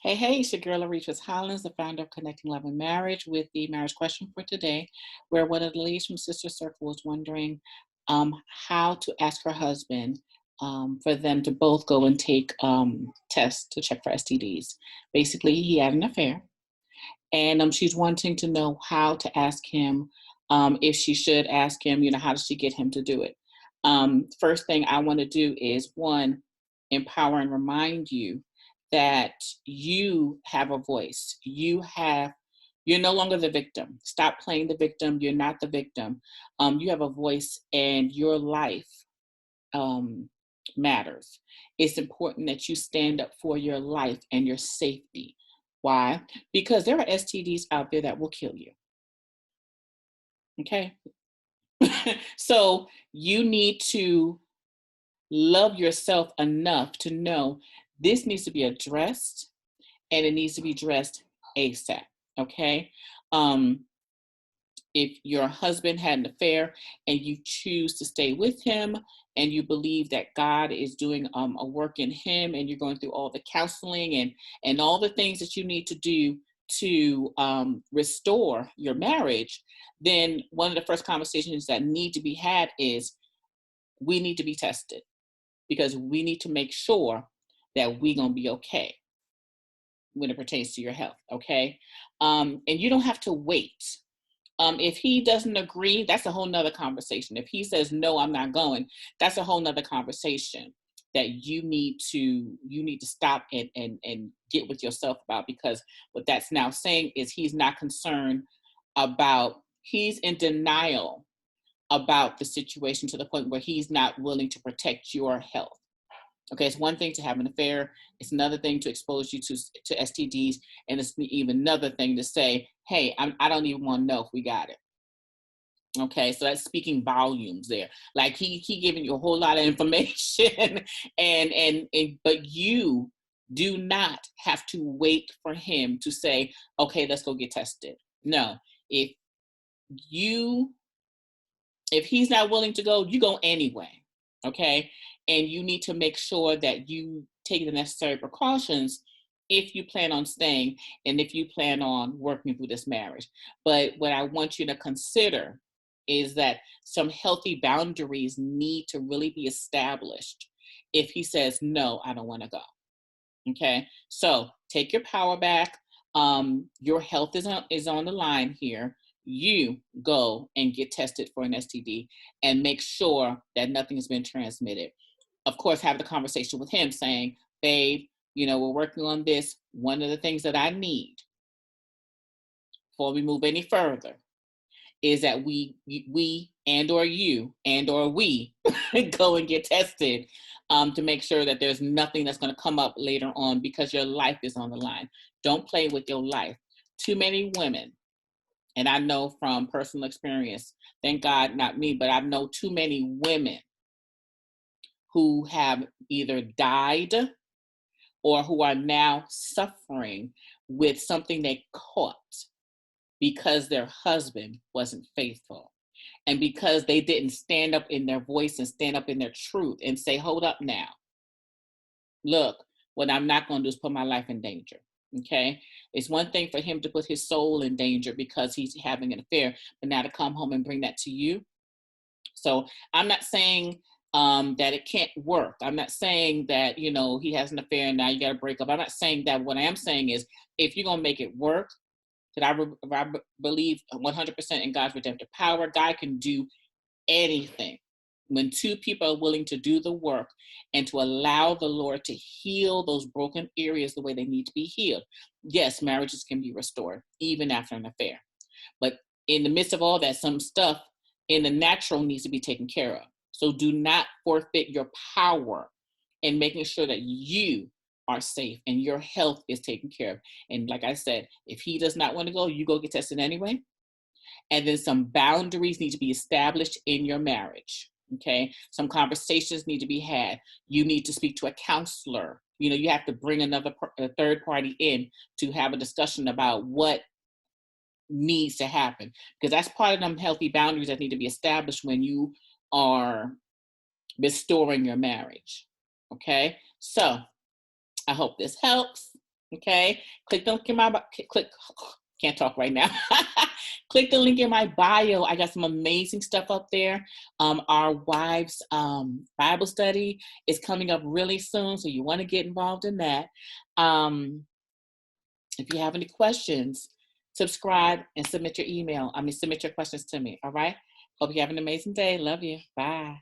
Hey, hey, it's your girl, Aretha Hollins, the founder of Connecting Love and Marriage, with the marriage question for today, where one of the ladies from Sister Circle was wondering how to ask her husband for them to both go and take tests to check for STDs. Basically, he had an affair, and she's wanting to know how to ask him, if she should ask him, how does she get him to do it? First thing I want to do is one, empower and remind you that you have a voice. You're no longer the victim. Stop playing the victim. You're not the victim. You have a voice, and your life um, matters. It's important that you stand up for your life and your safety. Why? Because there are STDs out there that will kill you. Okay. So you need to love yourself enough to know this needs to be addressed, and it needs to be addressed ASAP. Okay. Um, if your husband had an affair and you choose to stay with him, and you believe that God is doing a work in him, and you're going through all the counseling and all the things that you need to do to restore your marriage, then one of the first conversations that need to be had is we need to be tested, because we need to make sure that we're going to be okay when it pertains to your health. Okay. And you don't have to wait. If he doesn't agree, that's a whole nother conversation. If he says, no, I'm not going, that's a whole nother conversation that you need to stop and get with yourself about, because what that's now saying is he's not concerned about, he's in denial about the situation, to the point where he's not willing to protect your health. Okay, it's one thing to have an affair. It's another thing to expose you to STDs, and it's even another thing to say, "Hey, I don't even want to know if we got it." Okay, so that's speaking volumes there. Like he giving you a whole lot of information, but you do not have to wait for him to say, "Okay, let's go get tested." No, if you if he's not willing to go, you go anyway. Okay. And you need to make sure that you take the necessary precautions if you plan on staying, and if you plan on working through this marriage. But what I want you to consider is that some healthy boundaries need to really be established if he says, no, I don't want to go. Okay. So take your power back. Your health is on the line here. You go and get tested for an STD, and make sure that nothing has been transmitted. Of course, have the conversation with him saying, babe, we're working on this. One of the things that I need before we move any further is that we and or you and or we go and get tested, to make sure that there's nothing that's going to come up later on, because your life is on the line. Don't play with your life. Too many women, and I know from personal experience, thank God not me, but I know too many women who have either died or who are now suffering with something they caught because their husband wasn't faithful, and because they didn't stand up in their voice and stand up in their truth and say, hold up now, look, what I'm not going to do is put my life in danger. Okay. It's one thing for him to put his soul in danger because he's having an affair, but now to come home and bring that to you. So I'm not saying that it can't work. I'm not saying that, he has an affair and now you got to break up. I'm not saying that. What I am saying is, if you're going to make it work, that I believe 100% in God's redemptive power. God can do anything when two people are willing to do the work and to allow the Lord to heal those broken areas the way they need to be healed. Yes, marriages can be restored even after an affair. But in the midst of all that, some stuff in the natural needs to be taken care of. So do not forfeit your power in making sure that you are safe and your health is taken care of. And like I said, if he does not want to go, you go get tested anyway. And then some boundaries need to be established in your marriage. Okay. Some conversations need to be had. You need to speak to a counselor. You have to bring a third party in to have a discussion about what needs to happen, because that's part of them healthy boundaries that need to be established when you are restoring your marriage. Okay. So I hope this helps. Okay, click the link in my click. Can't talk right now. Click the link in my bio. I got some amazing stuff up there. Our wives Bible study is coming up really soon, so you want to get involved in that. If you have any questions, subscribe and submit your email. Submit your questions to me. All right. Hope you have an amazing day. Love you. Bye.